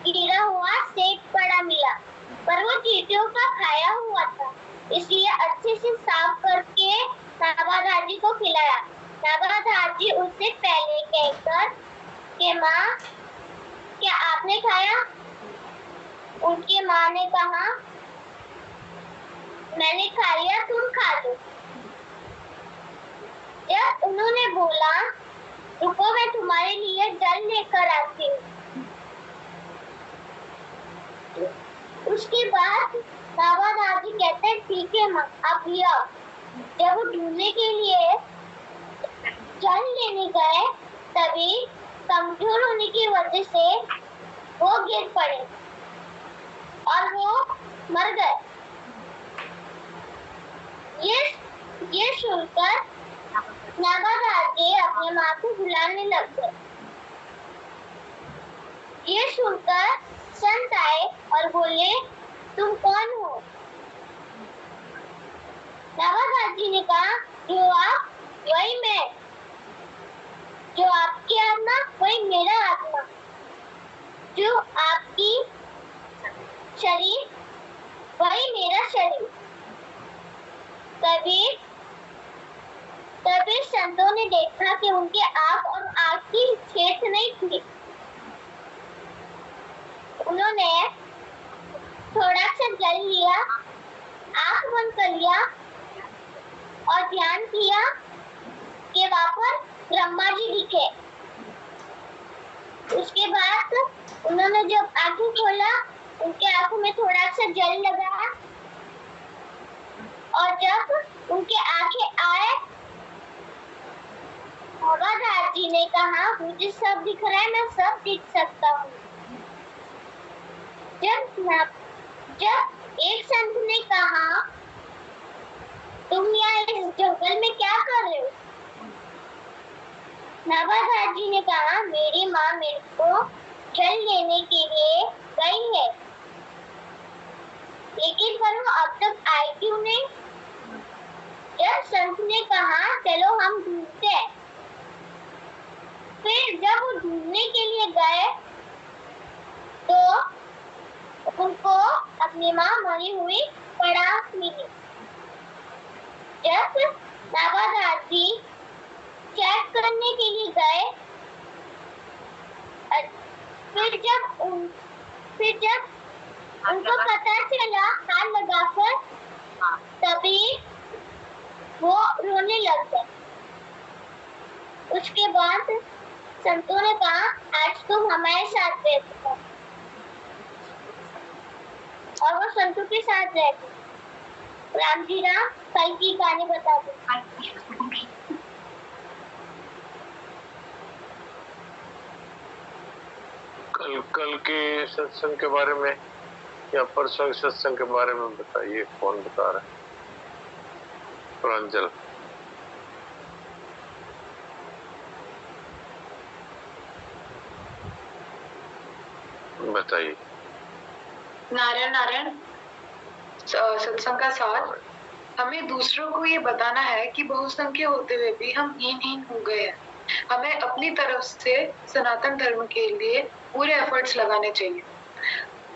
गिरा हुआ सेक पड़ा मिला, पर वो चींटियों का खाया हुआ था, इसलिए अच्छे से साफ करके नाबादाजी को खिलाया। नाबादाजी उससे पहले कहकर कि माँ, क्या आपने खाया? उनकी माँ ने कहा, मैंने खा लिया, तुम खा लो। जब उन्होंने बोला, रुको मैं तुम्हारे लिए जल लेकर आती हूँ, उसके बाद नाबादाजी कहते हैं, ठीक है माँ, आप ले आओ। जब वो ढूंढने के लिए जल लेने गए, तभी कमजोर होने की वजह से वो गिर पड़े और वो मर गए। ये सुनकर नाबादाजी अपनी माँ को बुलाने लग गए। ये सुनकर संत आए और बोले, तुम कौन हो? नाबादाजी ने कहा, जो आप वही मैं, जो आपकी आत्मा वही मेरा आत्मा, जो आपकी शरीर वही मेरा शरीर। तभी संतों ने देखा कि उनके आँख और आँख की छेद नहीं थी। उन्होंने थोड़ा सा जल लिया, आँख बंद कर लिया और ध्यान किया कि वहां पर ब्रह्मा जी दिखे। उसके बाद उन्होंने जब आंखें खोला, उनके आंखों में थोड़ा सा जल लगा और जब उनके आंखें आए, नाबादार जी ने कहा, मुझे सब दिख रहा है, मैं सब देख सकता हूँ। जब एक संत ने कहा, तुम यहाँ इस जंगल में क्या कर रहे हो? नाबादार जी ने कहा, मेरी माँ मेरे को जल लेने के लिए गई है, लेकिन पर वो अब तक आई क्यों नहीं? जब संत ने कहा, चलो हम ढूंढते हैं। फिर जब वो ढूंढने के लिए गए, तो उनको अपनी माँ मरी हुई पड़ा मिली। जब नाबादार जी चेक करने के लिए गए, फिर जब उनको पता चला हाथ लगाकर, तभी वो रोने लग गए। उसके बाद संतों ने कहा, आज तुम हमारे साथ रहते हो, और वो संतों के साथ रहते। राम जी राम, कल की कहानी बता दो। कल के सत्संग के बारे में या परसों के सत्संग के बारे में बताइए, कौन बता रहा है? प्रांजल। बताइए। नारायण नारायण। सत्संग का सार, हमें दूसरों को ये बताना है कि बहुसंख्य होते हुए भी हम हीन हो गए हैं। हमें अपनी तरफ से सनातन धर्म के लिए पूरे एफर्ट्स लगाने चाहिए।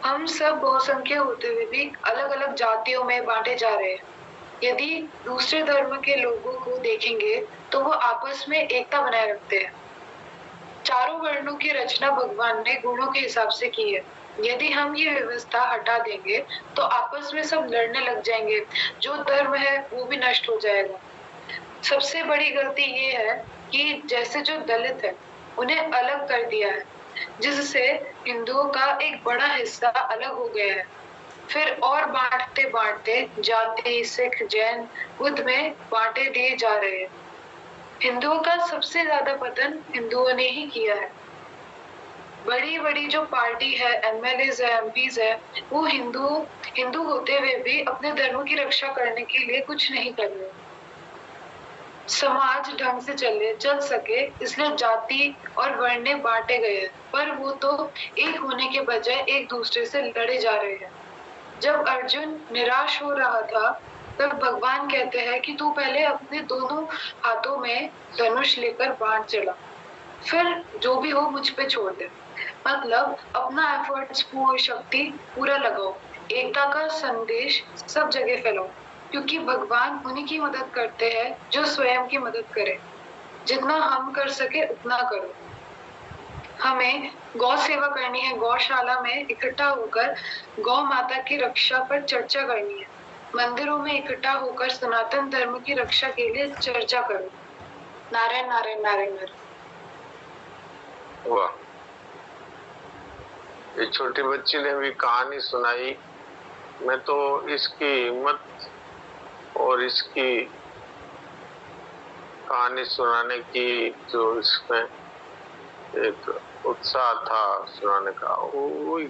हम सब बहुसंख्य होते हुए भी अलग अलग जातियों में बांटे जा रहे हैं। यदि दूसरे धर्म के लोगों को देखेंगे तो वो आपस में एकता बनाए रखते हैं। चारों वर्णों की रचना भगवान ने गुणों के हिसाब से की है। यदि हम ये व्यवस्था हटा देंगे तो आपस में सब लड़ने लग जाएंगे, जो धर्म है वो भी नष्ट हो जाएगा। सबसे बड़ी गलती ये है कि जैसे जो दलित है उन्हें अलग कर दिया है, जिससे हिंदुओं का एक बड़ा हिस्सा अलग हो गया है। फिर और बांटते बांटते जाति, सिख, जैन, बुद्ध में बांटे दिए जा रहे हैं। हिंदुओं का सबसे ज्यादा पतन हिंदुओं ने ही किया है। बड़ी बड़ी जो पार्टी है, एमएलएज है, एमपीज है, वो हिंदू होते हुए भी अपने धर्म की रक्षा करने के लिए कुछ नहीं कर रहे। समाज ढंग से चल सके इसलिए जाति और वर्ण बांटे गए, पर वो तो एक होने के बजाय एक दूसरे से लड़े जा रहे हैं। जब अर्जुन निराश हो रहा था, तब भगवान कहते हैं कि तू पहले अपने दोनों हाथों में धनुष लेकर बाण चला, फिर जो भी हो मुझ पे छोड़ दे। मतलब अपना एफर्ट्स शक्ति पूरा लगाओ, एकता का संदेश सब जगह फैलाओ, क्योंकि भगवान उन्हीं की मदद करते हैं जो स्वयं की मदद करे। जितना हम कर सके उतना करो। हमें गौ सेवा करनी है, गौशाला में इकट्ठा होकर गौ माता की रक्षा पर चर्चा करनी है, मंदिरों में इकट्ठा होकर सनातन धर्म की रक्षा के लिए चर्चा करो। नारायण नारायण नारायण नारायण। वाह, ये छोटी बच्ची ने भी कहानी सुनाई। मैं तो इसकी हिम्मत और इसकी कहानी सुनाने की जो इसमें एक उत्साह था सुनाने का, वो ही